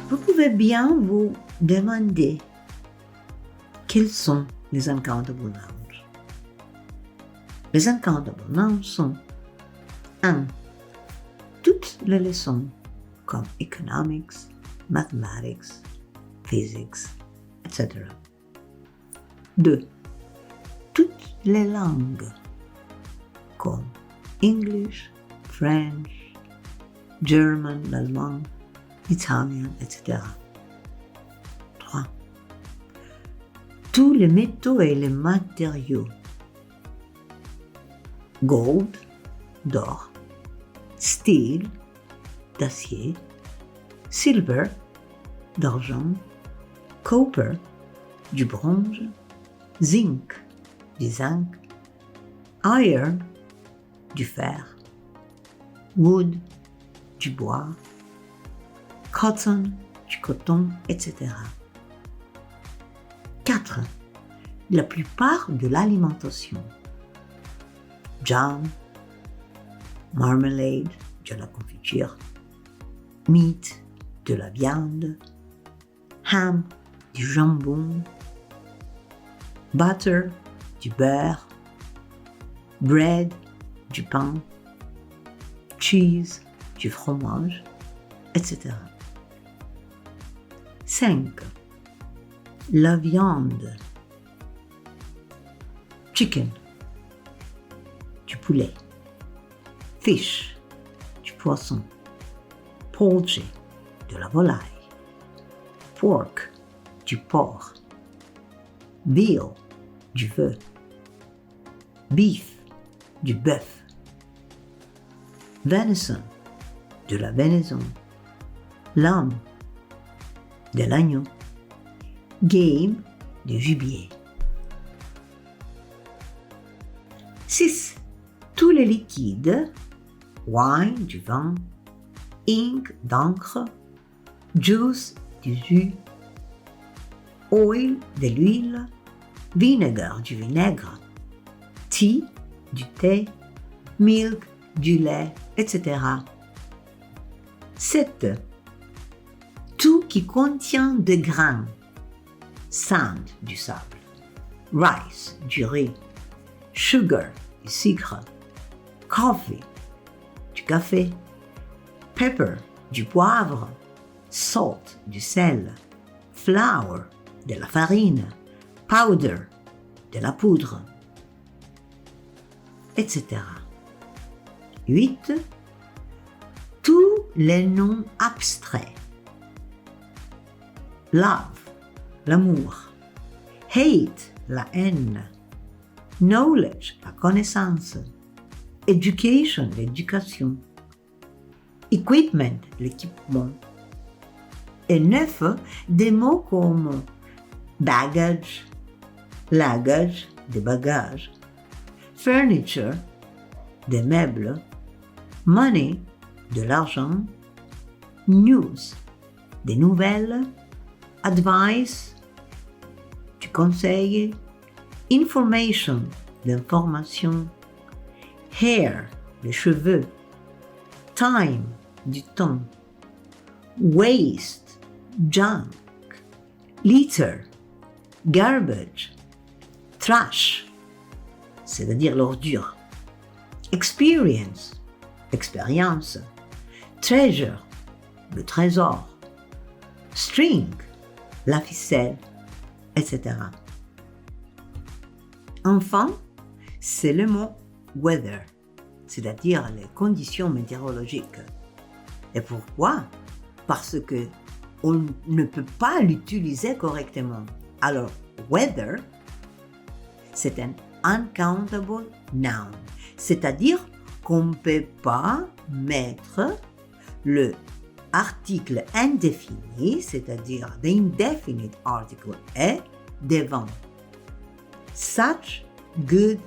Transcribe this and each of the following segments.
Vous pouvez bien vous demander quels sont les uncountable nouns. Les uncountable nouns sont 1. Toutes les leçons comme economics, mathematics, physics, etc. 2. Toutes les langues comme English, French, German, l'allemand, italien, etc. 3. Tous les métaux et les matériaux. Gold, d'or, steel, d'acier, silver, d'argent, copper, du bronze, zinc, du zinc, iron, du fer, wood, du bois, cotton, du coton, etc. 4. La plupart de l'alimentation. Jam, marmalade, de la confiture, meat, de la viande, ham, du jambon, butter, du beurre, bread, du pain, cheese, du fromage, etc. 5. La viande. Chicken, du poulet. Fish, du poisson. Poultry, de la volaille. Pork, du porc. Veal, du veal. Beef, du bœuf. Venison, de la venaison. Lamb, de l'agneau. Game, du gibier. 6. Tous les liquides, wine, du vin, ink, d'encre, juice, du jus, oil, de l'huile, vinegar, du vinaigre, tea, du thé, milk, du lait, etc. 7. Tout qui contient des grains, sand, du sable, rice, du riz, sugar, du sucre, coffee, du café, pepper, du poivre, salt, du sel, flour, de la farine, powder, de la poudre, etc. 8. Tous les noms abstraits. Love, l'amour. Hate, la haine. Knowledge, la connaissance. Education, l'éducation. Equipment, l'équipement. Et 9, des mots comme baggage, luggage, des bagages. Furniture, des meubles. Money, de l'argent. News, des nouvelles. Advice, du conseil. Information, l'information. Hair, les cheveux. Time, du temps. Waste, junk. Litter, garbage. Trash, c'est-à-dire l'ordure. Experience, expérience. Treasure, le trésor. String, la ficelle, etc. Enfin, c'est le mot weather, c'est-à-dire les conditions météorologiques. Et pourquoi? Parce que on ne peut pas l'utiliser correctement. Alors, weather, c'est un uncountable noun, c'est-à-dire qu'on ne peut pas mettre le article indéfini, c'est-à-dire the indefinite article, est devant. Such good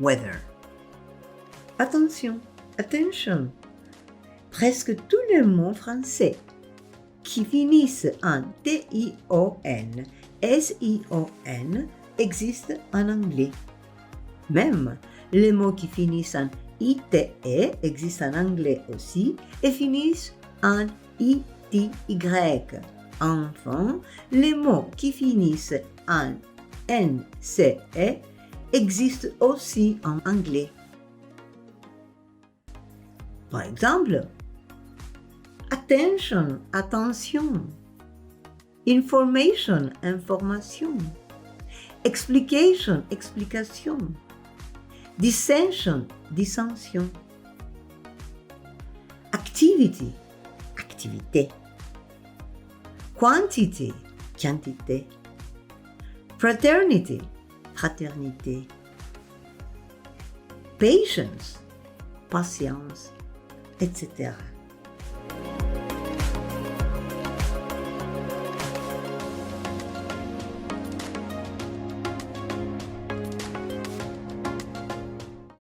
weather. Attention, attention. Presque tous les mots français qui finissent en T-I-O-N, S-I-O-N existent en anglais. Même les mots qui finissent en I-T-E existent en anglais aussi et finissent en I-T-Y. enfant, les mots qui finissent en NCE existent aussi en anglais. Par exemple, attention, attention, information, information, explication, explication, dissension, dissension, activity, activité, quantity, quantité, fraternity, fraternité, patience, patience, etc.